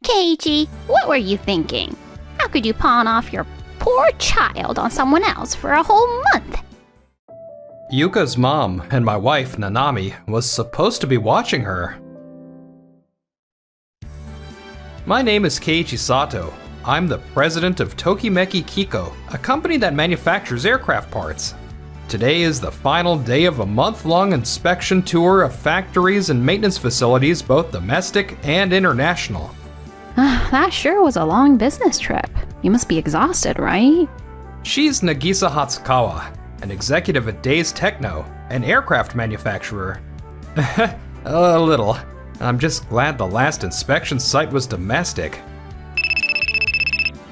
Keiichi, what were you thinking? How could you pawn off your poor child on someone else for a whole month? Yuka's mom and my wife, Nanami, was supposed to be watching her. My name is Keiichi Sato. I'm the president of Tokimeki Kiko, a company that manufactures aircraft parts. Today is the final day of a month-long inspection tour of factories and maintenance facilities, both domestic and international. That sure was a long business trip. You must be exhausted, right? She's Nagisa Hatsukawa, an executive at Days Techno, an aircraft manufacturer. A little. I'm just glad the last inspection site was domestic.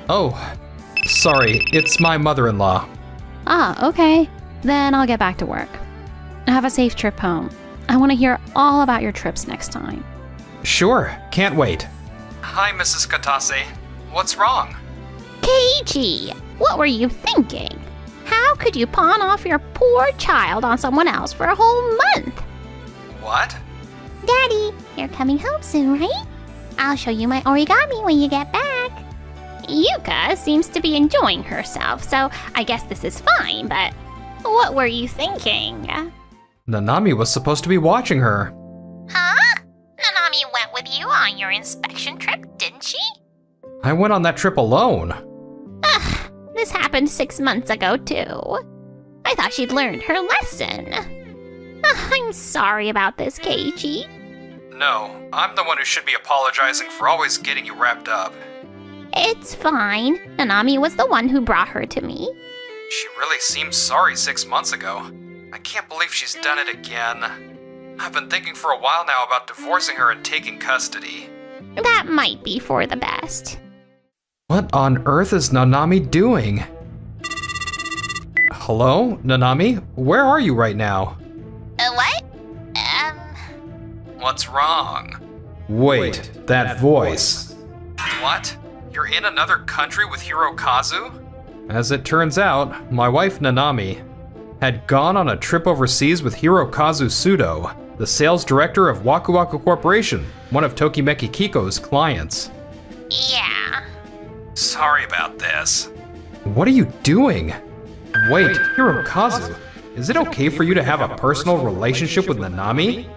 Oh, sorry, it's my mother-in-law. Ah, okay. Then I'll get back to work. Have a safe trip home. I want to hear all about your trips next time. Sure, can't wait. Hi, Mrs. Katase. What's wrong? Keiichi, what were you thinking? How could you pawn off your poor child on someone else for a whole month? What? Daddy, you're coming home soon, right? I'll show you my origami when you get back. Yuka seems to be enjoying herself, so I guess this is fine, but what were you thinking? Nanami was supposed to be watching her. Huh? Nanami went with you on your inspection trip, didn't she? I went on that trip alone. Ugh, this happened 6 months ago, too. I thought she'd learned her lesson. I'm sorry about this, Keiichi. No, I'm the one who should be apologizing for always getting you wrapped up. It's fine. Nanami was the one who brought her to me. She really seemed sorry 6 months ago. I can't believe she's done it again. I've been thinking for a while now about divorcing her and taking custody. That might be for the best. What on earth is Nanami doing? Hello, Nanami? Where are you right now? What? What's wrong? Wait, that voice. What? You're in another country with Hirokazu? As it turns out, my wife Nanami had gone on a trip overseas with Hirokazu Sudo, the sales director of Waku Waku Corporation, one of Tokimeki Kiko's clients. Yeah. Sorry about this. What are you doing? Wait, Hirokazu, is it okay for you to have a personal relationship with Nanami?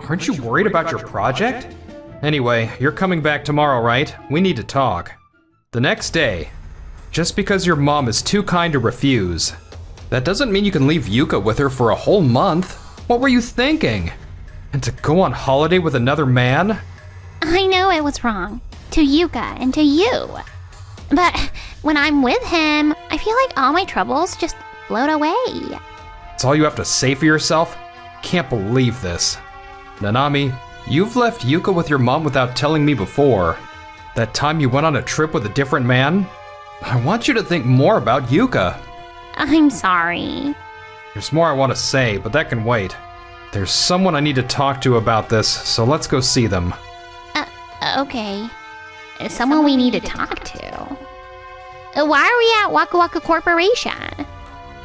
Aren't you worried about your project? Anyway, you're coming back tomorrow, right? We need to talk. The next day. Just because your mom is too kind to refuse, that doesn't mean you can leave Yuka with her for a whole month. What were you thinking? And to go on holiday with another man? I know I was wrong. To Yuka and to you. But when I'm with him, I feel like all my troubles just float away. That's all you have to say for yourself? Can't believe this. Nanami, you've left Yuka with your mom without telling me before. That time you went on a trip with a different man? I want you to think more about Yuka. I'm sorry. There's more I want to say, but that can wait. There's someone I need to talk to about this, so let's go see them. Okay. Someone we need to talk to. Why are we at Waku Waku Corporation?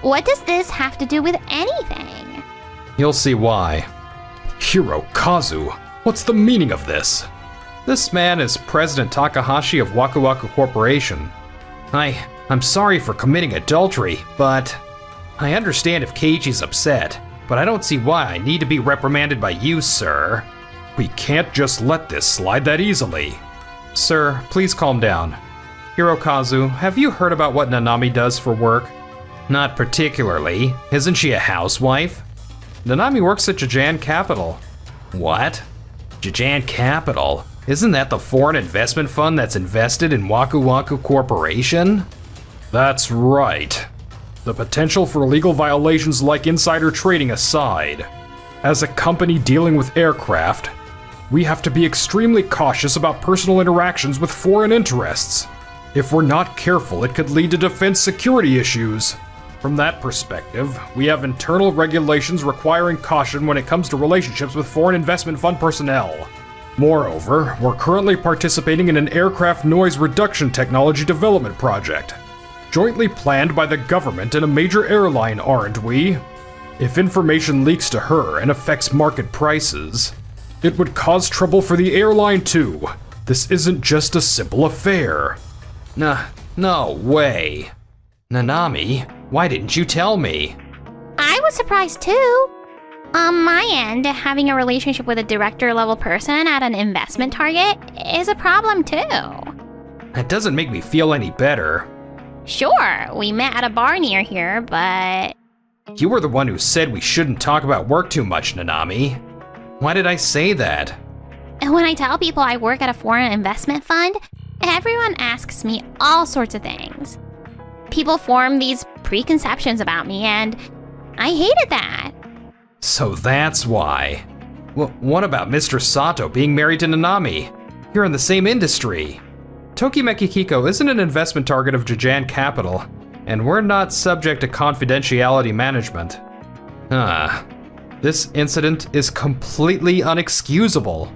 What does this have to do with anything? You'll see why. Hirokazu, what's the meaning of this? This man is President Takahashi of Waku Waku Corporation. I'm sorry for committing adultery, but I understand if Keiichi's upset, but I don't see why I need to be reprimanded by you, sir. We can't just let this slide that easily. Sir, please calm down. Hirokazu, have you heard about what Nanami does for work? Not particularly. Isn't she a housewife? Nanami works at Jajan Capital. What? Jajan Capital? Isn't that the foreign investment fund that's invested in Waku Waku Corporation? That's right. The potential for legal violations like insider trading aside, as a company dealing with aircraft, we have to be extremely cautious about personal interactions with foreign interests. If we're not careful, it could lead to defense security issues. From that perspective, we have internal regulations requiring caution when it comes to relationships with foreign investment fund personnel. Moreover, we're currently participating in an aircraft noise reduction technology development project, jointly planned by the government and a major airline, aren't we? If information leaks to her and affects market prices, it would cause trouble for the airline too. This isn't just a simple affair. No way. Nanami, why didn't you tell me? I was surprised too. On my end, having a relationship with a director-level person at an investment target is a problem too. That doesn't make me feel any better. Sure, we met at a bar near here, but... You were the one who said we shouldn't talk about work too much, Nanami. Why did I say that? When I tell people I work at a foreign investment fund, everyone asks me all sorts of things. People form these preconceptions about me, and I hated that. So that's why. What about Mr. Sato being married to Nanami? You're in the same industry. Tokimeki Kiko isn't an investment target of Jajan Capital, and we're not subject to confidentiality management. This incident is completely unexcusable.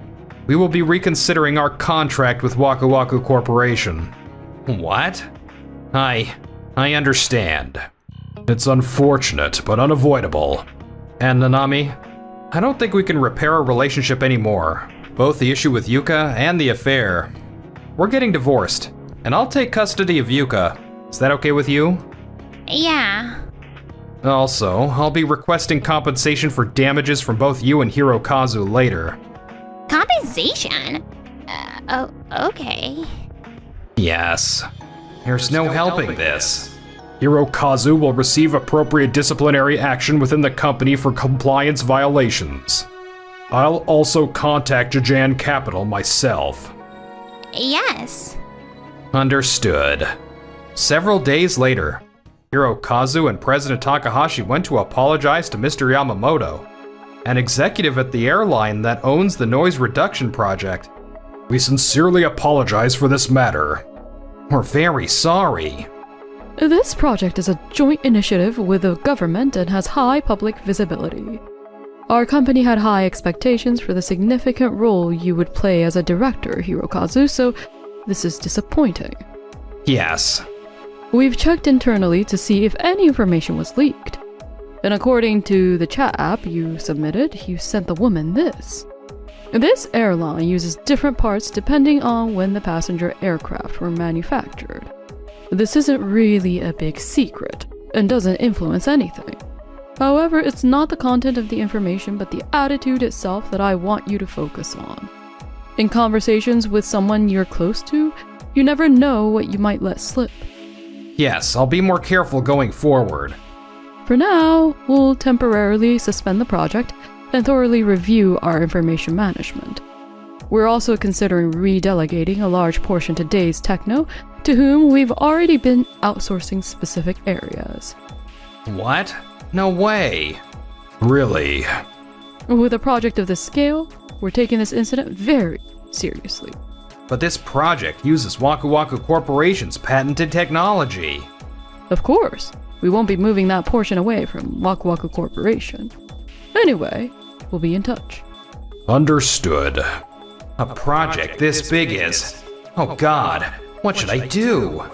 We will be reconsidering our contract with Waku Waku Corporation. What? I understand. It's unfortunate, but unavoidable. And Nanami, I don't think we can repair our relationship anymore. Both the issue with Yuka and the affair. We're getting divorced, and I'll take custody of Yuka. Is that okay with you? Yeah. Also, I'll be requesting compensation for damages from both you and Hirokazu later. Compensation? Okay. Yes. There's no helping this. Hirokazu will receive appropriate disciplinary action within the company for compliance violations. I'll also contact Jajan Capital myself. Yes. Understood. Several days later, Hirokazu and President Takahashi went to apologize to Mr. Yamamoto, an executive at the airline that owns the noise reduction project. We sincerely apologize for this matter. We're very sorry. This project is a joint initiative with the government and has high public visibility. Our company had high expectations for the significant role you would play as a director, Hirokazu, so this is disappointing. Yes. We've checked internally to see if any information was leaked. And according to the chat app you submitted, you sent the woman this. This airline uses different parts depending on when the passenger aircraft were manufactured. This isn't really a big secret, and doesn't influence anything. However, it's not the content of the information but the attitude itself that I want you to focus on. In conversations with someone you're close to, you never know what you might let slip. Yes, I'll be more careful going forward. For now, we'll temporarily suspend the project and thoroughly review our information management. We're also considering redelegating a large portion to Days Techno, to whom we've already been outsourcing specific areas. What? No way. Really? With a project of this scale, we're taking this incident very seriously. But this project uses Waku Waku Corporation's patented technology. Of course, we won't be moving that portion away from Waku Waku Corporation. Anyway, we'll be in touch. Understood. A project this big is... Oh god, what should I do?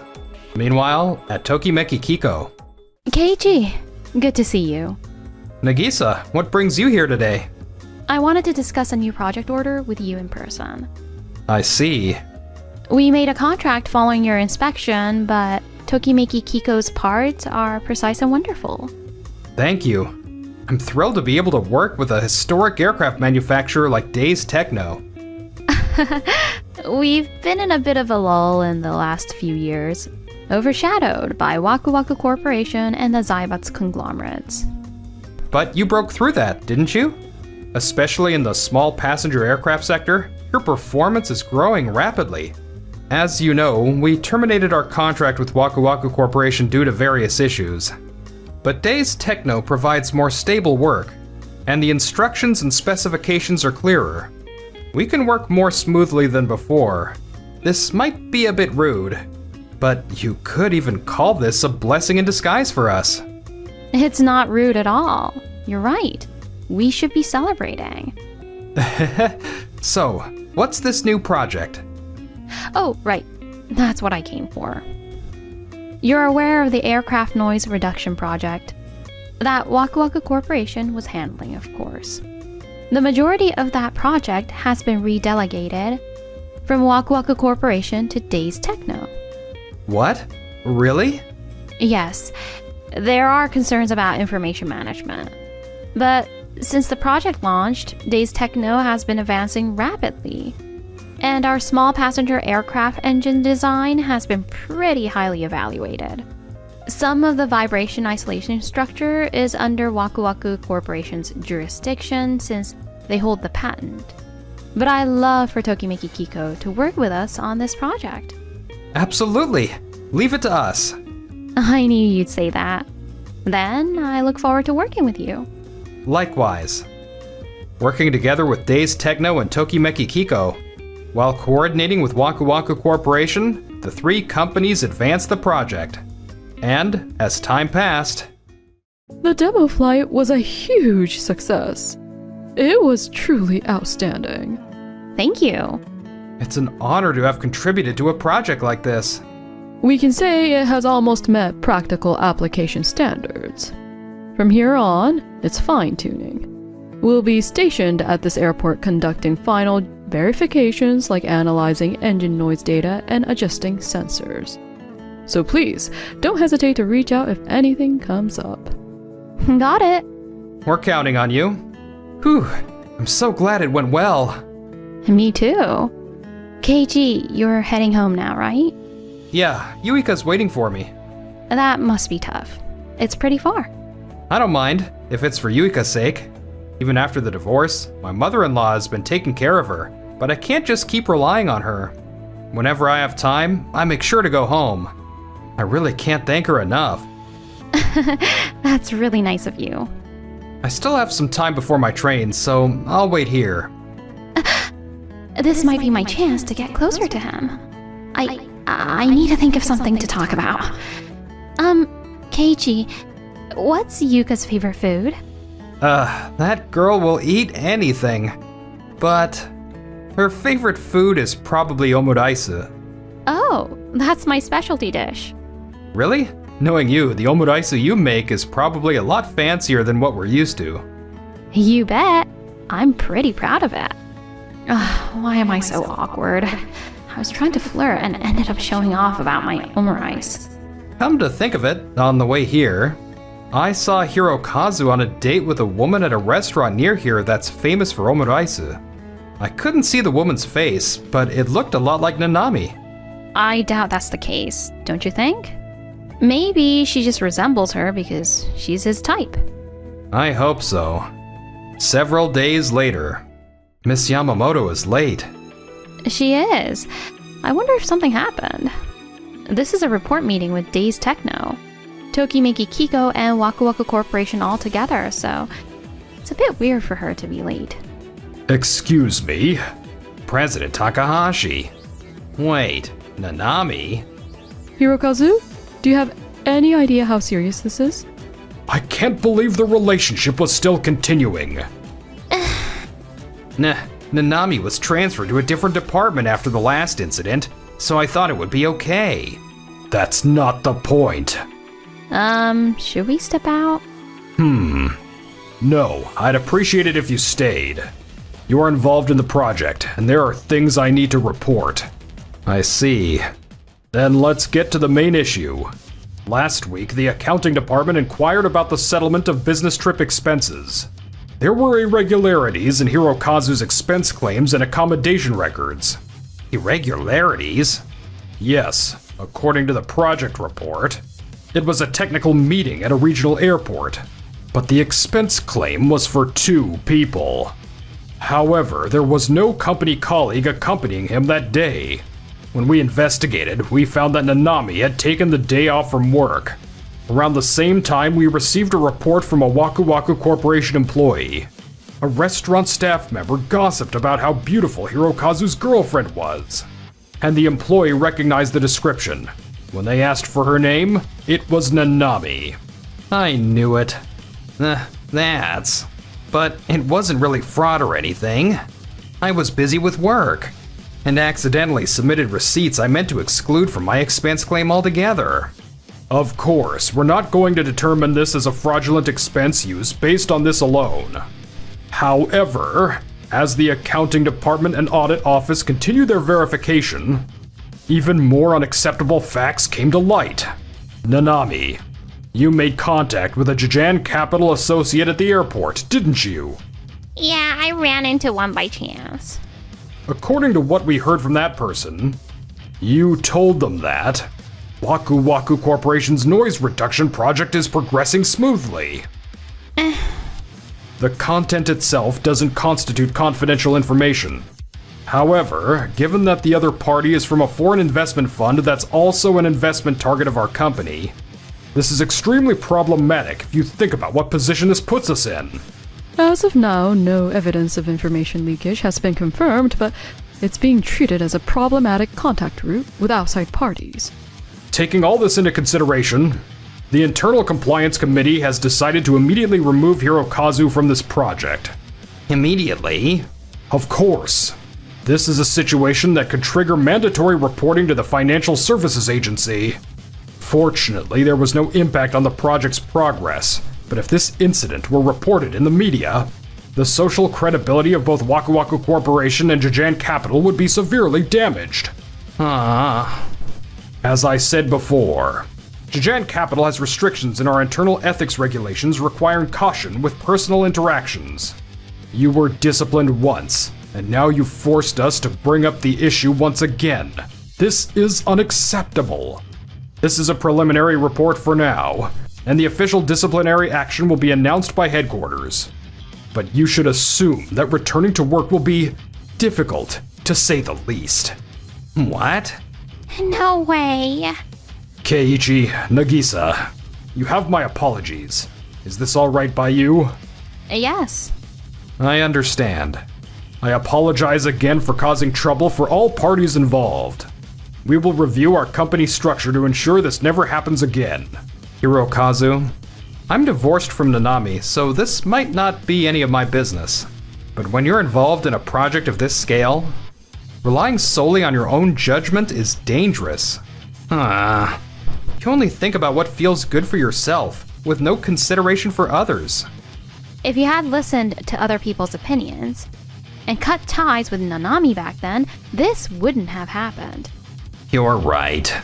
Meanwhile, at Tokimeki Kiko. Keiichi, good to see you. Nagisa, what brings you here today? I wanted to discuss a new project order with you in person. I see. We made a contract following your inspection, but Tokimeki Kiko's parts are precise and wonderful. Thank you. I'm thrilled to be able to work with a historic aircraft manufacturer like Days Techno. We've been in a bit of a lull in the last few years, overshadowed by Waku Waku Corporation and the Zaibatsu conglomerates. But you broke through that, didn't you? Especially in the small passenger aircraft sector, your performance is growing rapidly. As you know, we terminated our contract with Waku Waku Corporation due to various issues. But Days Techno provides more stable work, and the instructions and specifications are clearer. We can work more smoothly than before. This might be a bit rude, but you could even call this a blessing in disguise for us. It's not rude at all. You're right. We should be celebrating. So, what's this new project? Oh, right. That's what I came for. You're aware of the aircraft noise reduction project that Waku Waku Corporation was handling, of course. The majority of that project has been redelegated, from Waku Waku Corporation to Days Techno. What? Really? Yes, there are concerns about information management. But since the project launched, Days Techno has been advancing rapidly. And our small passenger aircraft engine design has been pretty highly evaluated. Some of the vibration isolation structure is under Waku Waku Corporation's jurisdiction since they hold the patent. But I love for Tokimeki Kiko to work with us on this project. Absolutely. Leave it to us. I knew you'd say that. Then I look forward to working with you. Likewise. Working together with Days Techno and Tokimeki Kiko, while coordinating with Waku Waku Corporation, the three companies advanced the project. And, as time passed, The demo flight was a huge success. It was truly outstanding. Thank you. it's an honor to have contributed to a project like this. We can say it has almost met practical application standards. From here on, it's fine-tuning. We'll be stationed at this airport conducting final verifications like analyzing engine noise data and adjusting sensors. So please, don't hesitate to reach out if anything comes up. Got it. We're counting on you. Whew, I'm so glad it went well. Me too. KG, you're heading home now, right? Yeah, Yuika's waiting for me. That must be tough. It's pretty far. I don't mind, if it's for Yuika's sake. Even after the divorce, my mother-in-law has been taking care of her, but I can't just keep relying on her. Whenever I have time, I make sure to go home. I really can't thank her enough. That's really nice of you. I still have some time before my train, so I'll wait here. This might be my chance to get closer to him. I need to think of something to talk about. Keiichi, what's Yuka's favorite food? That girl will eat anything. But her favorite food is probably omuraisu. Oh, that's my specialty dish. Really? Knowing you, the omuraisu you make is probably a lot fancier than what we're used to. You bet. I'm pretty proud of it. Why am I so awkward? I was trying to flirt and ended up showing off about my omurice. Come to think of it, on the way here, I saw Hirokazu on a date with a woman at a restaurant near here that's famous for omuraisu. I couldn't see the woman's face, but it looked a lot like Nanami. I doubt that's the case, don't you think? Maybe she just resembles her because she's his type. I hope so. Several days later, Miss Yamamoto is late. She is. I wonder if something happened. This is a report meeting with Days Techno, Tokimeki Kiko, and Waku Waku Corporation all together, so it's a bit weird for her to be late. Excuse me? President Takahashi. Wait, Nanami? Hirokazu, do you have any idea how serious this is? I can't believe the relationship was still continuing. Nanami was transferred to a different department after the last incident, so I thought it would be okay. That's not the point. Should we step out? No, I'd appreciate it if you stayed. You're involved in the project, and there are things I need to report. I see. Then let's get to the main issue. Last week, the accounting department inquired about the settlement of business trip expenses. There were irregularities in Hirokazu's expense claims and accommodation records. Irregularities? Yes, according to the project report. It was a technical meeting at a regional airport, but the expense claim was for 2 people. However, there was no company colleague accompanying him that day. When we investigated, we found that Nanami had taken the day off from work. Around the same time, we received a report from a Waku Waku Corporation employee. A restaurant staff member gossiped about how beautiful Hirokazu's girlfriend was, and the employee recognized the description. When they asked for her name, it was Nanami. I knew it. But it wasn't really fraud or anything. I was busy with work, and accidentally submitted receipts I meant to exclude from my expense claim altogether. Of course, we're not going to determine this as a fraudulent expense use based on this alone. However, As the accounting department and audit office continued their verification, even more unacceptable facts came to light. Nanami, you made contact with a Jajan Capital associate at the airport, didn't you? Yeah, I ran into one by chance. According to what we heard from that person, you told them that Waku Waku Corporation's noise reduction project is progressing smoothly. The content itself doesn't constitute confidential information. However, given that the other party is from a foreign investment fund that's also an investment target of our company, this is extremely problematic if you think about what position this puts us in. As of now, no evidence of information leakage has been confirmed, but it's being treated as a problematic contact route with outside parties. Taking all this into consideration, the Internal Compliance Committee has decided to immediately remove Hirokazu from this project. Immediately? Of course. This is a situation that could trigger mandatory reporting to the Financial Services Agency. Fortunately, there was no impact on the project's progress, but if this incident were reported in the media, the social credibility of both Waku Waku Corporation and Jajan Capital would be severely damaged. As I said before, Jajan Capital has restrictions in our internal ethics regulations requiring caution with personal interactions. You were disciplined once, and now you've forced us to bring up the issue once again. This is unacceptable. This is a preliminary report for now, and the official disciplinary action will be announced by headquarters. But you should assume that returning to work will be difficult, to say the least. What? No way. Keiichi, Nagisa, you have my apologies. Is this all right by you? Yes. I understand. I apologize again for causing trouble for all parties involved. We will review our company structure to ensure this never happens again. Hirokazu, I'm divorced from Nanami, so this might not be any of my business. But when you're involved in a project of this scale, relying solely on your own judgment is dangerous. You only think about what feels good for yourself, with no consideration for others. If you had listened to other people's opinions and cut ties with Nanami back then, this wouldn't have happened. You're right.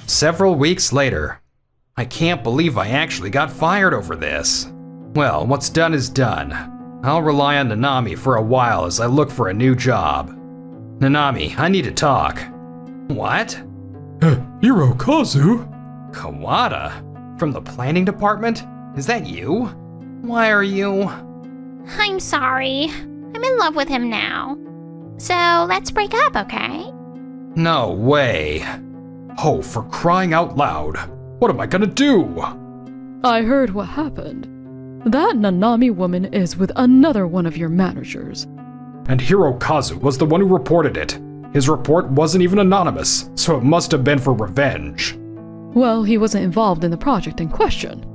Several weeks later, I can't believe I actually got fired over this. Well, what's done is done. I'll rely on Nanami for a while as I look for a new job. Nanami, I need to talk. What? Hirokazu? Kawada? From the planning department? Is that you? Why are you? I'm sorry. I'm in love with him now. So let's break up, okay? No way. Oh, for crying out loud. What am I gonna do? I heard what happened. That Nanami woman is with another one of your managers. And Hirokazu was the one who reported it. His report wasn't even anonymous, so it must have been for revenge. Well, he wasn't involved in the project in question,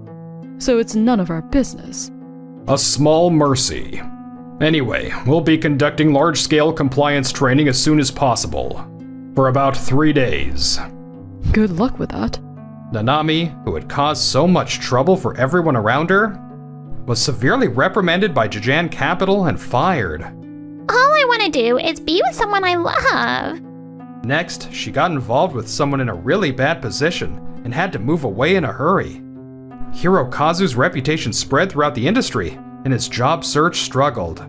so it's none of our business. A small mercy. Anyway, we'll be conducting large-scale compliance training as soon as possible. For about 3 days. Good luck with that. Nanami, who had caused so much trouble for everyone around her, was severely reprimanded by Jajan Capital and fired. All I want to do is be with someone I love. Next, she got involved with someone in a really bad position and had to move away in a hurry. Hirokazu's reputation spread throughout the industry, and his job search struggled.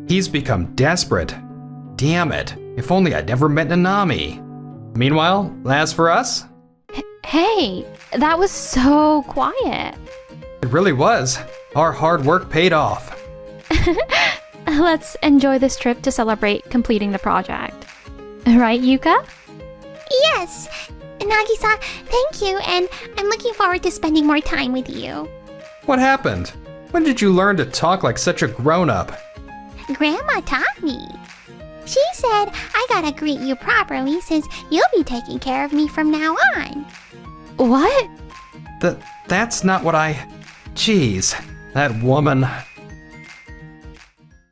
He's become desperate. Damn it, if only I'd never met Nanami. Meanwhile, as for us? Hey, that was so quiet. It really was. Our hard work paid off. Let's enjoy this trip to celebrate completing the project. Right, Yuka? Yes. Nagisa, thank you, and I'm looking forward to spending more time with you. What happened? When did you learn to talk like such a grown-up? Grandma taught me. She said I gotta greet you properly since you'll be taking care of me from now on. What? That's not what I... Jeez, that woman...